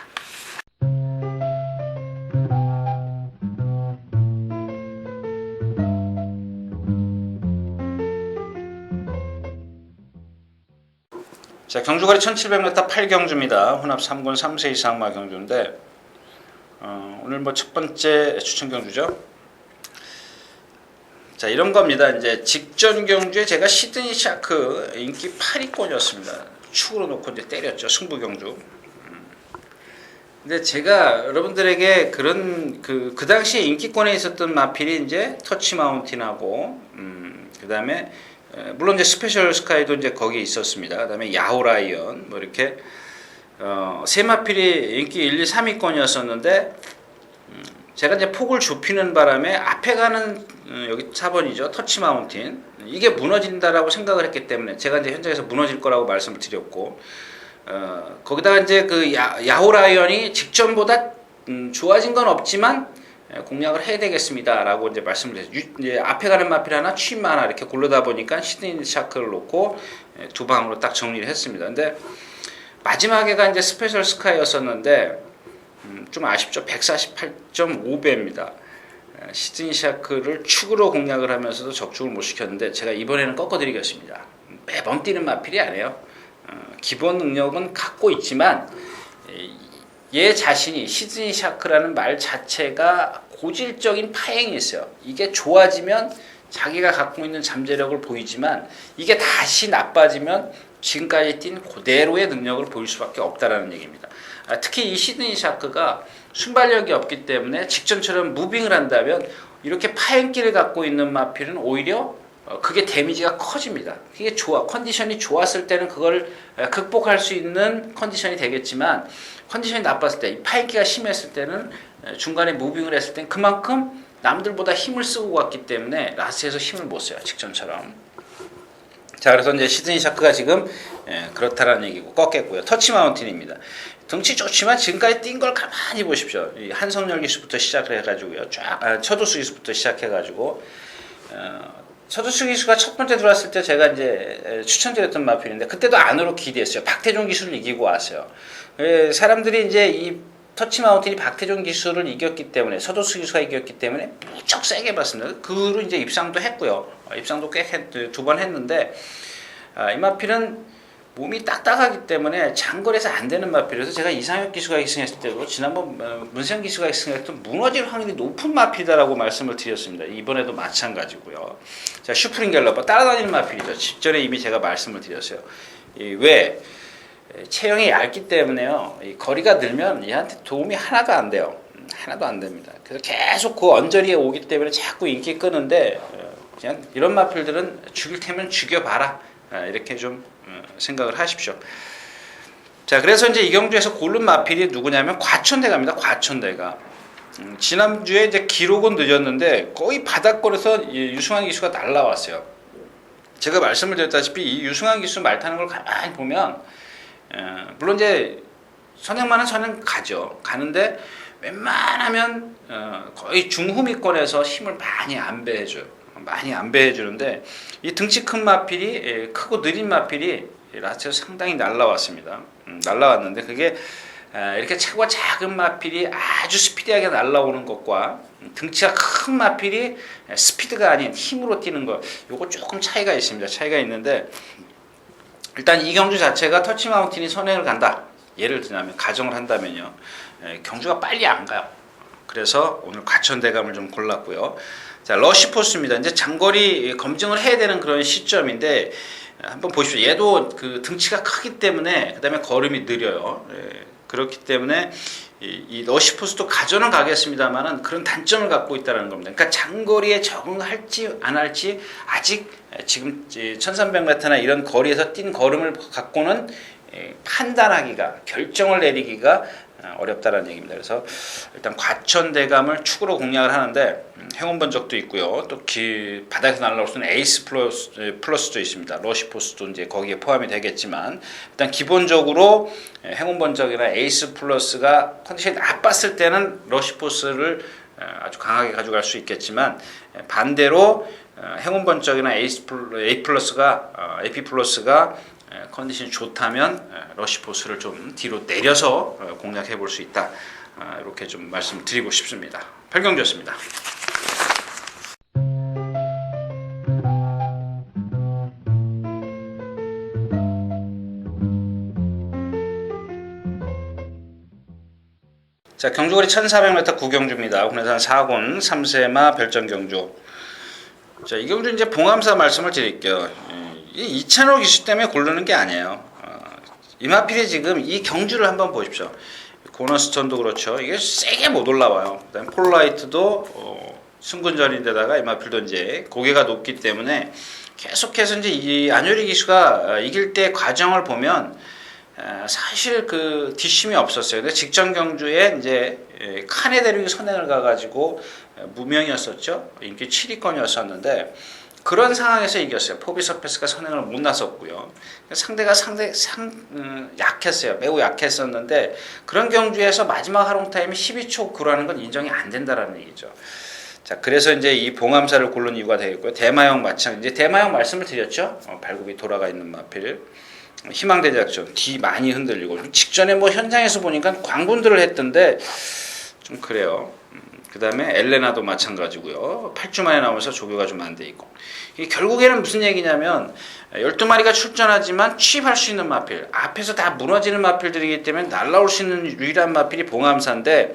[SPEAKER 1] 자, 경주거리 1700m 8경주입니다. 혼합 3군 3세 이상마 경주인데, 오늘 뭐 첫 번째 추천 경주죠. 자, 이런 겁니다. 이제 직전 경주에 제가 시드니 샤크 인기 8위권이었습니다. 축으로 놓고 이제 때렸죠. 승부 경주. 근데 제가 여러분들에게 그런 그 당시에 인기권에 있었던 마필이 이제 터치 마운틴하고, 그 다음에 물론 이제 스페셜 스카이도 이제 거기에 있었습니다. 그다음에 야호라이언 뭐 이렇게 세 마필이 인기 1, 2, 3위권이었었는데, 제가 이제 폭을 좁히는 바람에 앞에 가는 여기 4번이죠. 터치 마운틴, 이게 무너진다라고 생각을 했기 때문에 제가 이제 현장에서 무너질 거라고 말씀을 드렸고, 거기다가 이제 그 야호라이언이 직전보다 좋아진 건 없지만 공략을 해야 되겠습니다라고 이제 말씀을 드렸어요. 이제 앞에 가는 마필 하나, 취임 하나 이렇게 고르다 보니까 시드니 샤크를 놓고 두 방으로 딱 정리를 했습니다. 근데 마지막에가 이제 스페셜 스카이였었는데 좀 아쉽죠. 148.5배입니다. 시드니 샤크를 축으로 공략을 하면서도 적중을 못 시켰는데, 제가 이번에는 꺾어드리겠습니다. 매번 뛰는 마필이 아니에요. 기본 능력은 갖고 있지만 얘 자신이 시드니 샤크라는 말 자체가 고질적인 파행이 있어요. 이게 좋아지면 자기가 갖고 있는 잠재력을 보이지만, 이게 다시 나빠지면 지금까지 뛴 그대로의 능력을 보일 수밖에 없다라는 얘기입니다. 특히 이 시드니 샤크가 순발력이 없기 때문에 직전처럼 무빙을 한다면 이렇게 파행기를 갖고 있는 마필은 오히려 그게 데미지가 커집니다. 이게 컨디션이 좋았을 때는 그걸 극복할 수 있는 컨디션이 되겠지만, 컨디션이 나빴을 때, 이 파행기가 심했을 때는 중간에 무빙을 했을 땐 그만큼 남들보다 힘을 쓰고 갔기 때문에 라스트에서 힘을 못 써요. 직전처럼. 자, 그래서 이제 시드니 샤크가 지금 그렇다라는 얘기고 꺾였고요. 터치 마운틴입니다. 덩치 좋지만 지금까지 뛴 걸 가만히 보십시오. 이 한성열 기수부터 시작을 해가지고요. 처두수 기수부터 시작해가지고 처두수 기수가 첫 번째 들어왔을 때 제가 이제 추천드렸던 마필인데, 그때도 안으로 기대했어요. 박태종 기수를 이기고 왔어요. 사람들이 이제 이 터치 마운틴이 박태종 기수를 이겼기 때문에, 서도수 기수가 이겼기 때문에 무척 세게 봤습니다. 그로 이제 입상도 했고요. 입상도 꽤 두 번 했는데, 이 마필은 몸이 딱딱하기 때문에 장거리에서 안 되는 마필이라서 제가 이상혁 기수가 입상했을 때도, 지난번 문세영 기수가 입상했을 때 무너질 확률이 높은 마필이다라고 말씀을 드렸습니다. 이번에도 마찬가지고요. 자, 슈프링 갤러퍼 따라다니는 마필이죠. 직전에 이미 제가 말씀을 드렸어요. 왜? 체형이 얇기 때문에요. 이 거리가 늘면 얘한테 도움이 하나도 안 돼요. 하나도 안 됩니다. 그래서 계속 그 언저리에 오기 때문에 자꾸 인기 끄는데, 그냥 이런 마필들은 죽일 테면 죽여봐라, 이렇게 좀 생각을 하십시오. 자, 그래서 이제 이 경주에서 고른 마필이 누구냐면 과천대가입니다. 과천대가. 지난주에 이제 기록은 늦었는데 거의 바닥권에서 유승환 기수가 날라왔어요. 제가 말씀을 드렸다시피 이 유승환 기수 말 타는 걸 가만히 보면, 물론 이제 선행만은 선행 가는데 웬만하면 거의 중후미권에서 힘을 많이 안배해주는데, 이 등치 큰 마필이, 크고 느린 마필이 라스트에서 상당히 날라왔습니다. 날라왔는데 그게 이렇게 체구가 작은 마필이 아주 스피디하게 날라오는 것과 등치가 큰 마필이 스피드가 아닌 힘으로 뛰는 것, 요거 조금 차이가 있습니다. 차이가 있는데, 일단 이 경주 자체가 터치 마운틴이 선행을 간다, 예를 들자면 가정을 한다면요, 경주가 빨리 안 가요. 그래서 오늘 과천대감을 좀 골랐고요. 자, 러시포스입니다. 이제 장거리 검증을 해야 되는 그런 시점인데, 한번 보십시오. 얘도 그 등치가 크기 때문에, 그 다음에 걸음이 느려요. 그렇기 때문에 이 러시포스도 가져는 가겠습니다만은 그런 단점을 갖고 있다는 겁니다. 그러니까 장거리에 적응할지 안 할지 아직 지금 1300m나 이런 거리에서 뛴 걸음을 갖고는 판단하기가, 결정을 내리기가 어렵다는 얘기입니다. 그래서 일단 과천대감을 축으로 공략을 하는데 행운 번적도 있고요. 또 바닥에서 날아올 수 있는 에이스 플러스도 있습니다. 러시포스도 이제 거기에 포함이 되겠지만 일단 기본적으로 행운 번적이나 에이스 플러스가 컨디션이 나빴을 때는 러시포스를 아주 강하게 가져갈 수 있겠지만 반대로 행운 번적이나 AP 플러스가 컨디션이 좋다면 러시포스를 좀 뒤로 내려서 공략해 볼 수 있다. 이렇게 좀 말씀드리고 싶습니다. 팔경주였습니다. 자, 경주거리 1400m 구경주입니다. 국내산 4군 3세마 별정경주. 자, 이 경주 이제 봉암사 말씀을 드릴게요. 이찬호 기수 때문에 고르는 게 아니에요. 이마필이 지금 이 경주를 한번 보십시오. 고너스톤도 그렇죠. 이게 세게 못 올라와요. 그다음에 폴라이트도 승군전인데다가 이마필도 이제 고개가 높기 때문에 계속해서 이제 이 안효리 기수가 이길 때 과정을 보면 사실 그 뒷심이 없었어요. 근데 직전 경주에 이제 칸에 데리고 선행을 가가지고 무명이었었죠. 인기 7위권이었었는데 그런 상황에서 이겼어요. 포비서페스가 선행을 못 나섰고요. 상대가 약했어요. 매우 약했었는데 그런 경주에서 마지막 하롱 타임이 12초 구라는 건 인정이 안 된다라는 얘기죠. 자, 그래서 이제 이 봉암사를 고른 이유가 되겠고요. 대마형 마찬가지. 이제 대마형 말씀을 드렸죠. 발굽이 돌아가 있는 마필. 희망대작전 뒤 많이 흔들리고 직전에 뭐 현장에서 보니까 광분들을 했던데 좀 그래요. 그 다음에 엘레나도 마찬가지고요. 8주 만에 나오면서 조교가 좀 안 돼 있고. 결국에는 무슨 얘기냐면 12마리가 출전하지만 취입할 수 있는 마필, 앞에서 다 무너지는 마필들이기 때문에 날라올 수 있는 유일한 마필이 봉암사인데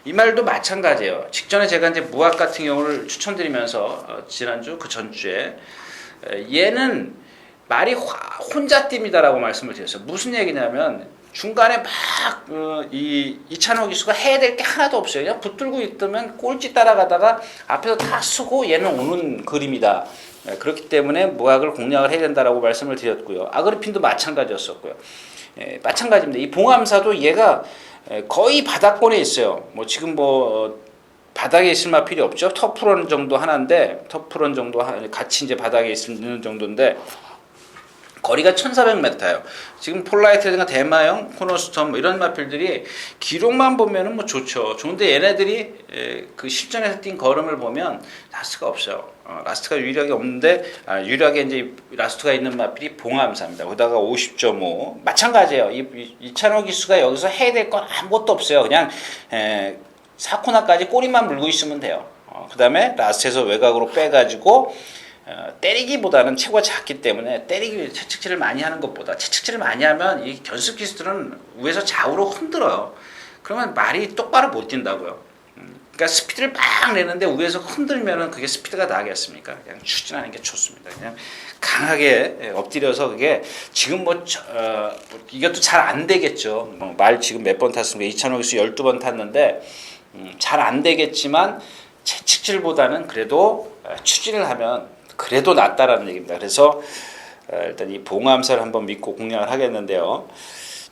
[SPEAKER 1] 이 말도 마찬가지예요. 직전에 제가 이제 무학 같은 경우를 추천드리면서 지난주 그 전주에 얘는 말이 혼자 뜁니다라고 말씀을 드렸어요. 무슨 얘기냐면 중간에 막 이찬호 기수가 해야 될 게 하나도 없어요. 그냥 붙들고 있으면 꼴찌 따라가다가 앞에서 다 쓰고 얘는 오는 그림이다. 그렇기 때문에 무학을 공략을 해야 된다라고 말씀을 드렸고요. 아그리핀도 마찬가지였었고요. 마찬가지입니다. 이 봉암사도 얘가 거의 바닥권에 있어요. 뭐 지금 바닥에 있을 마필이 없죠. 터프런 정도 하나인데 터프런 정도 같이 이제 바닥에 있는 정도인데. 거리가 1400m예요. 지금 폴라이트나 대마형, 코너스톰 이런 마필들이 기록만 보면은 뭐 좋죠. 좋은데 얘네들이 그 실전에서 뛴 걸음을 보면 라스트가 없어요. 라스트가 유일하게 없는데 유일하게 이제 라스트가 있는 마필이 봉암사입니다. 거기다가 50.5 마찬가지예요. 이찬호 기수가 여기서 해야 될 건 아무것도 없어요. 그냥 4코너까지 꼬리만 물고 있으면 돼요. 그 다음에 라스트에서 외곽으로 빼가지고 때리기보다는 체구가 작기 때문에 때리기 채찍질을 많이 하는 것보다 채찍질을 많이 하면 이 견습 기수들은 위에서 좌우로 흔들어요. 그러면 말이 똑바로 못 뛴다고요. 그러니까 스피드를 막 내는데 위에서 흔들면은 그게 스피드가 나겠습니까? 그냥 추진하는 게 좋습니다. 그냥 강하게 엎드려서 그게 지금 이것도 잘 안 되겠죠. 말 지금 몇 번 탔습니까? 이찬호 기수 12번 탔는데 잘 안 되겠지만 채찍질보다는 그래도 추진을 하면 그래도 낫다라는 얘기입니다. 그래서 일단 이 봉암사를 한번 믿고 공략을 하겠는데요.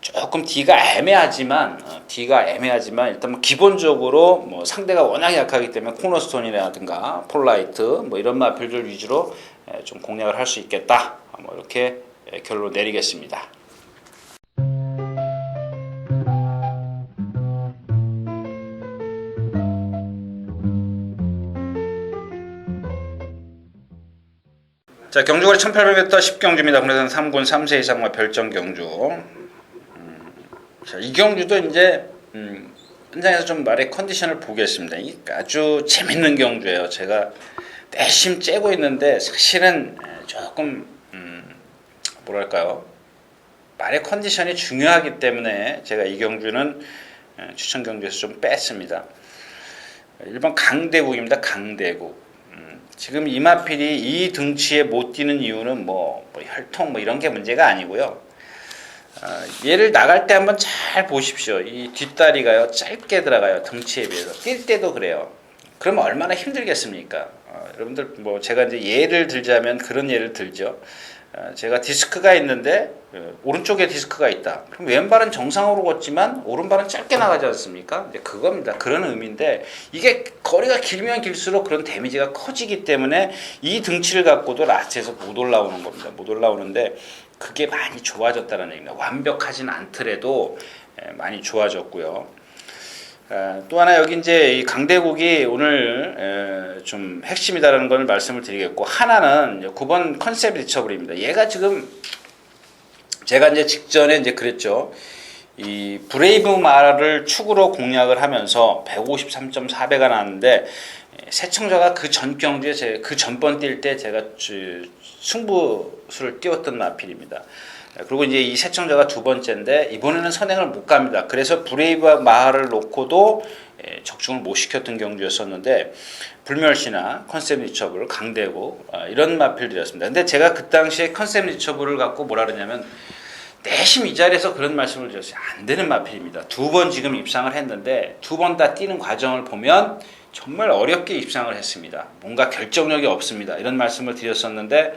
[SPEAKER 1] 조금 D가 애매하지만 일단 뭐 기본적으로 뭐 상대가 워낙 약하기 때문에 코너스톤이라든가 폴라이트 뭐 이런 마필들 위주로 좀 공략을 할 수 있겠다. 뭐 이렇게 결론 내리겠습니다. 자, 경주거리 1800m 10경주입니다. 국내산 3군 3세 이상과 별정 경주. 자, 이 경주도 이제 현장에서 좀 말의 컨디션을 보겠습니다. 아주 재밌는 경주예요. 제가 내심 째고 있는데 사실은 조금 뭐랄까요, 말의 컨디션이 중요하기 때문에 제가 이 경주는 추천 경주에서 좀 뺐습니다. 1번 강대국입니다. 강대국. 지금 이마필이 이 등치에 못 뛰는 이유는 뭐 혈통 이런 게 문제가 아니고요. 얘를 나갈 때 한번 잘 보십시오. 이 뒷다리가요 짧게 들어가요. 덩치에 비해서. 뛸 때도 그래요. 그러면 얼마나 힘들겠습니까? 여러분들 뭐 제가 이제 예를 들자면 그런 예를 들죠. 제가 디스크가 있는데 오른쪽에 디스크가 있다. 그럼 왼발은 정상으로 걷지만 오른발은 짧게 나가지 않습니까? 이제 그겁니다. 그런 의미인데 이게 거리가 길면 길수록 그런 데미지가 커지기 때문에 이 등치를 갖고도 라스트에서 못 올라오는 겁니다. 못 올라오는데 그게 많이 좋아졌다는 얘기입니다. 완벽하진 않더라도 많이 좋아졌고요. 또 하나 여기 이제 이 강대국이 오늘 좀 핵심이다라는 걸 말씀을 드리겠고, 하나는 9번 컨셉 리처블입니다. 얘가 지금 제가 이제 직전에 이제 그랬죠. 이 브레이브 마를 축으로 공략을 하면서 153.4배가 나왔는데 새청자가 그 전 경주에 그 전번 뛸 때 제가 승부수를 띄웠던 마필입니다. 그리고 이제 이 새청자가 두 번째인데 이번에는 선행을 못 갑니다. 그래서 브레이브 마하를 놓고도 적중을 못 시켰던 경주였었는데 불멸시나 컨셉 리처블, 강대국 이런 마필들이었습니다. 근데 제가 그 당시에 컨셉 리처블을 갖고 뭐라 그러냐면 내심 이 자리에서 그런 말씀을 드렸어요. 안 되는 마필입니다. 두 번 지금 입상을 했는데 두 번 다 뛰는 과정을 보면 정말 어렵게 입상을 했습니다. 뭔가 결정력이 없습니다. 이런 말씀을 드렸었는데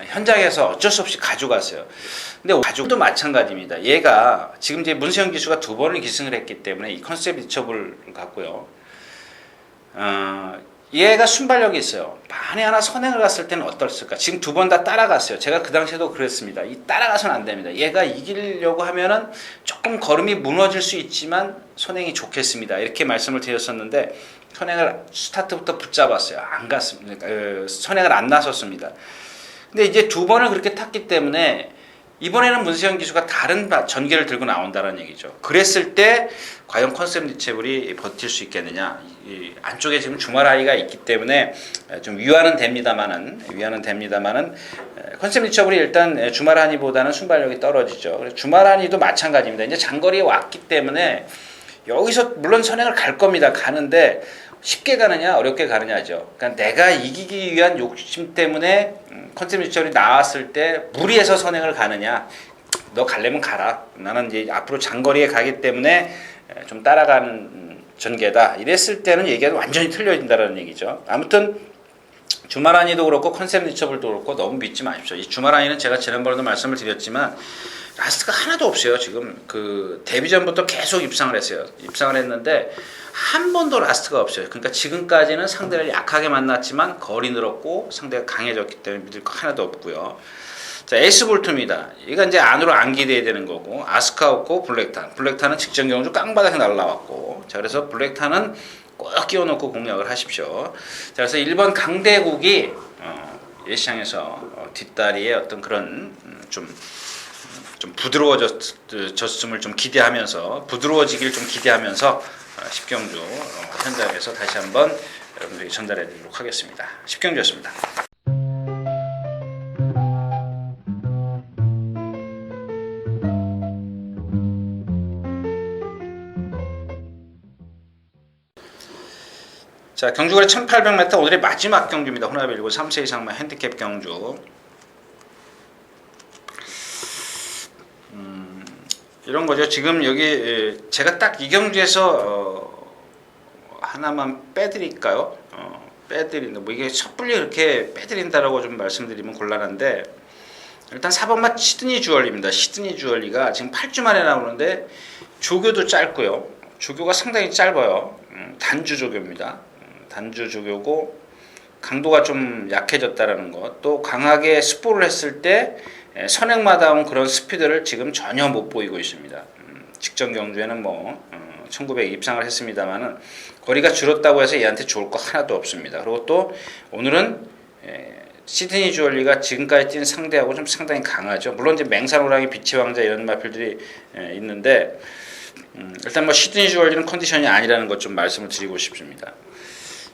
[SPEAKER 1] 현장에서 어쩔 수 없이 가져갔어요. 근데 가죽도 마찬가지입니다. 얘가 지금 이제 문세영 기수가 두 번을 기승을 했기 때문에 이 컨셉 리처블을 갖고요. 얘가 순발력이 있어요. 만에 하나 선행을 갔을 때는 어떨까? 지금 두 번 다 따라갔어요. 제가 그 당시에도 그랬습니다. 이 따라가서는 안 됩니다. 얘가 이기려고 하면은 조금 걸음이 무너질 수 있지만 선행이 좋겠습니다. 이렇게 말씀을 드렸었는데 선행을 스타트부터 붙잡았어요. 안 갔습니다. 선행을 안 나섰습니다. 근데 이제 두 번을 그렇게 탔기 때문에 이번에는 문세영 기수가 다른 전개를 들고 나온다는 얘기죠. 그랬을 때 과연 컨셉 리처블이 버틸 수 있겠느냐. 이 안쪽에 지금 주말아이가 있기 때문에 좀 위안은 됩니다만은 컨셉 리처블이 일단 주말아이보다는 순발력이 떨어지죠. 주말아이도 마찬가지입니다. 이제 장거리에 왔기 때문에 여기서 물론 선행을 갈 겁니다. 가는데 쉽게 가느냐 어렵게 가느냐죠. 그러니까 내가 이기기 위한 욕심 때문에 컨셉 리처블이 나왔을 때 무리해서 선행을 가느냐, 너 가려면 가라. 나는 이제 앞으로 장거리에 가기 때문에 좀 따라가는 전개다. 이랬을 때는 얘기가 완전히 틀려진다는 얘기죠. 아무튼 주말아니도 그렇고 컨셉 리처블도 그렇고 너무 믿지 마십시오. 이 주말아니는 제가 지난번에도 말씀을 드렸지만 라스트가 하나도 없어요. 지금 그 데뷔전부터 계속 입상을 했어요. 입상을 했는데 한 번도 라스트가 없어요. 그러니까 지금까지는 상대를 약하게 만났지만 거리 늘었고 상대가 강해졌기 때문에 믿을 거 하나도 없고요. 자, 에이스 볼트입니다. 이거 이제 안으로 안 기대야 되는 거고, 아스카 없고 블랙탄. 블랙탄은 직전 경주 깡바닥에 날라왔고, 자, 그래서 블랙탄은 꼭 끼워놓고 공략을 하십시오. 자, 그래서 1번 강대국이 예시장에서 뒷다리에 어떤 그런 좀 부드러워졌음을 좀 기대하면서 부드러워지길 좀 기대하면서 10경주 현장에서 다시 한번 여러분들에게 전달해 드리도록 하겠습니다. 10경주였습니다. 자, 경주거리 1800m 오늘의 마지막 경주입니다. 혼합 1구 3세 이상만 핸디캡 경주. 이런 거죠. 지금 여기 제가 딱 이 경주에서 하나만 빼드릴까요? 빼드린다. 뭐 이게 섣불리 이렇게 빼드린다라고 좀 말씀드리면 곤란한데, 일단 4번마 시드니 주얼리입니다. 시드니 주얼리가 지금 8주 만에 나오는데 조교도 짧고요. 조교가 상당히 짧아요. 단주 조교입니다. 단주 조교고 강도가 좀 약해졌다라는 것, 또 강하게 스포를 했을 때 선행마다 온 그런 스피드를 지금 전혀 못 보이고 있습니다. 직전 경주에는 1900 입상을 했습니다만은 거리가 줄었다고 해서 얘한테 좋을 거 하나도 없습니다. 그리고 또 오늘은 시드니 주얼리가 지금까지 뛴 상대하고 좀 상당히 강하죠. 물론 이제 맹산호랑이 빛의 왕자 이런 마필들이 있는데 일단 시드니 주얼리는 컨디션이 아니라는 것 좀 말씀을 드리고 싶습니다.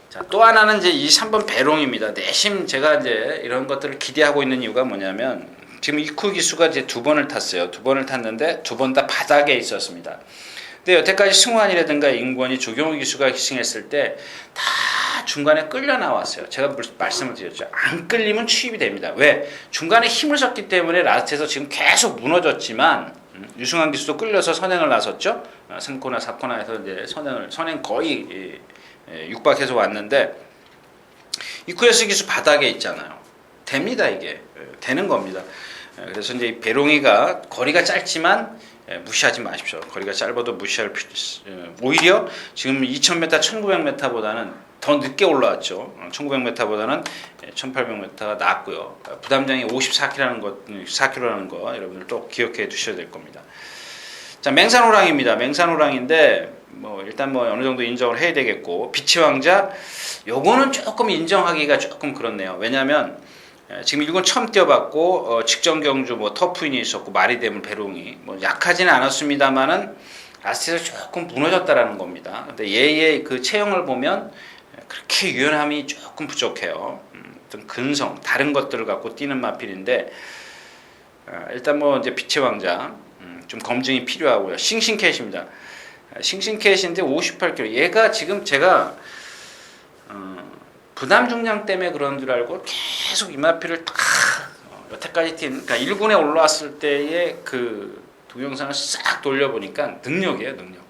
[SPEAKER 1] 자, 또 하나는 이제 이 3번 배롱입니다. 내심 제가 이제 이런 것들을 기대하고 있는 이유가 뭐냐면, 지금 이쿠 기수가 이제 두 번을 탔어요. 두 번을 탔는데 두 번 다 바닥에 있었습니다. 근데 여태까지 승환이라든가 임권이 조경호 기수가 기승했을 때 다 중간에 끌려 나왔어요. 제가 말씀을 드렸죠. 안 끌리면 취입이 됩니다. 왜? 중간에 힘을 썼기 때문에 라스트에서 지금 계속 무너졌지만 유승환 기수도 끌려서 선행을 나섰죠. 3코너 4코너에서 이제 선행 거의 육박해서 왔는데 이쿠에스 기수 바닥에 있잖아요. 됩니다. 이게 되는 겁니다. 그래서 이제 베롱이가 거리가 짧지만 무시하지 마십시오. 거리가 짧아도 무시할 필요. 오히려 지금 2000m, 1900m보다는 더 늦게 올라왔죠. 1900m보다는 1800m가 낫고요. 부담량이 54kg라는 거 여러분들 또 기억해 두셔야 될 겁니다. 자, 맹산호랑입니다. 맹산호랑인데 뭐 일단 뭐 어느 정도 인정을 해야 되겠고 빛의 왕자 요거는 조금 인정하기가 조금 그렇네요. 왜냐하면 지금 1군 처음 뛰어봤고 직전 경주 뭐 터프인이 있었고 마리데물 베롱이 뭐 약하지는 않았습니다만은 라스트에서 조금 무너졌다라는 겁니다. 근데 얘의 그 체형을 보면 그렇게 유연함이 조금 부족해요. 어떤 근성 다른 것들을 갖고 뛰는 마필인데 일단 뭐 이제 빛의 왕자 좀 검증이 필요하고요. 싱싱캣입니다. 싱싱캣인데 58kg. 얘가 지금 제가 부담 중량 때문에 그런 줄 알고 계속 이마피를 딱 여태까지 뛴 그러니까 1군에 올라왔을 때의 그 동영상을 싹 돌려보니까 능력이에요. 능력.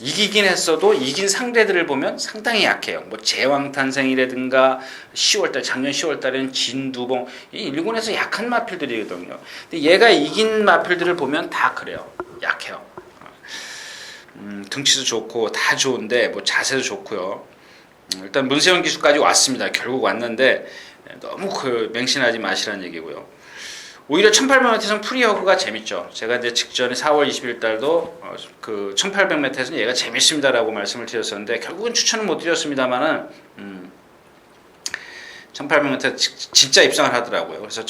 [SPEAKER 1] 이기긴 했어도 이긴 상대들을 보면 상당히 약해요. 뭐 제왕탄생이라든가 10월달 작년 10월달에는 진두봉 이 1군에서 약한 마필들이거든요. 근데 얘가 이긴 마필들을 보면 다 그래요. 약해요. 등치도 좋고 다 좋은데 뭐 자세도 좋고요. 일단 문세영 기수까지 왔습니다. 결국 왔는데 너무 그 맹신하지 마시라는 얘기고요. 오히려 1800m에서는 프리허그가 재밌죠. 제가 이제 직전에 4월 20일 달도 그 1800m에서는 얘가 재밌습니다라고 말씀을 드렸었는데 결국은 추천은 못 드렸습니다만은 1800m 진짜 입상을 하더라고요. 그래서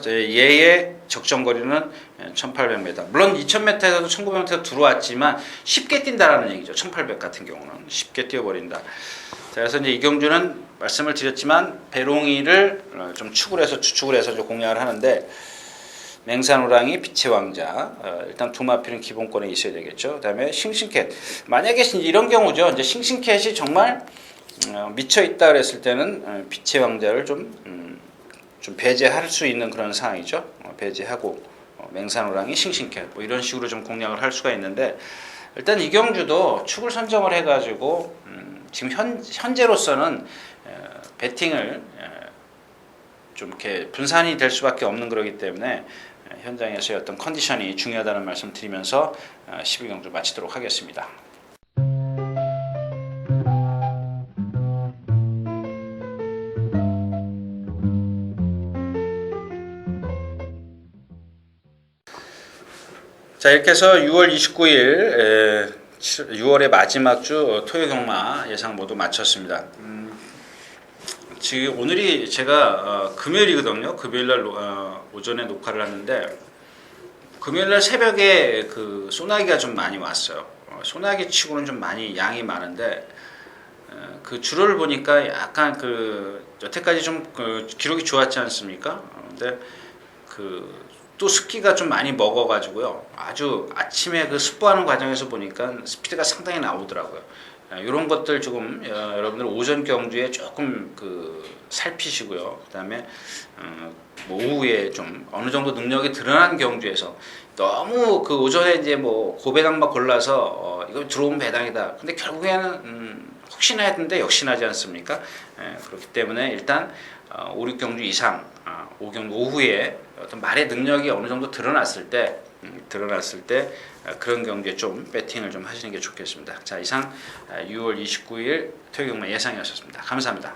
[SPEAKER 1] 얘의 적정 거리는 1800m. 물론 2000m에서도 1900m 들어왔지만 쉽게 뛴다라는 얘기죠. 1800 같은 경우는 쉽게 뛰어버린다. 자, 그래서 이제 이경주는 말씀을 드렸지만 배롱이를 좀 추측을 해서 좀 공략을 하는데 맹산호랑이 빛의 왕자 일단 두 마필은 기본권에 있어야 되겠죠. 그다음에 싱싱캣 만약에 이런 경우죠. 이제 싱싱캣이 정말 미쳐 있다 그랬을 때는 빛의 왕자를 좀 배제할 수 있는 그런 상황이죠. 배제하고 맹산호랑이 싱싱캣 뭐 이런 식으로 좀 공략을 할 수가 있는데 일단 이경주도 축을 선정을 해가지고 지금 현재로서는 배팅을 좀 이렇게 분산이 될 수밖에 없는 거기 때문에 현장에서의 어떤 컨디션이 중요하다는 말씀 드리면서 11경주 마치도록 하겠습니다. 자, 이렇게 해서 6월 29일 6월의 마지막 주 토요 경마 예상 모두 마쳤습니다. 지금 오늘이 제가 금요일이거든요. 금요일날 오전에 녹화를 하는데 금요일날 새벽에 그 소나기가 좀 많이 왔어요. 소나기 치고는 좀 많이 양이 많은데 그 주로를 보니까 약간 그 여태까지 좀 그 기록이 좋았지 않습니까? 근데 그 또 습기가 좀 많이 먹어가지고요. 아주 아침에 그 습부하는 과정에서 보니까 스피드가 상당히 나오더라고요. 이런 것들 조금 여러분들 오전 경주에 조금 그 살피시고요. 그다음에 뭐 오후에 좀 어느 정도 능력이 드러난 경주에서 너무 그 오전에 이제 뭐 고배당만 골라서 이거 들어오면 배당이다. 근데 결국에는 혹시나 했는데 역시나지 않습니까? 그렇기 때문에 일단 5, 6경주 이상 5경주 오후에 어떤 말의 능력이 어느 정도 드러났을 때 그런 경주에 좀 배팅을 좀 하시는 게 좋겠습니다. 자, 이상 6월 29일 토요경마 예상이었습니다. 감사합니다.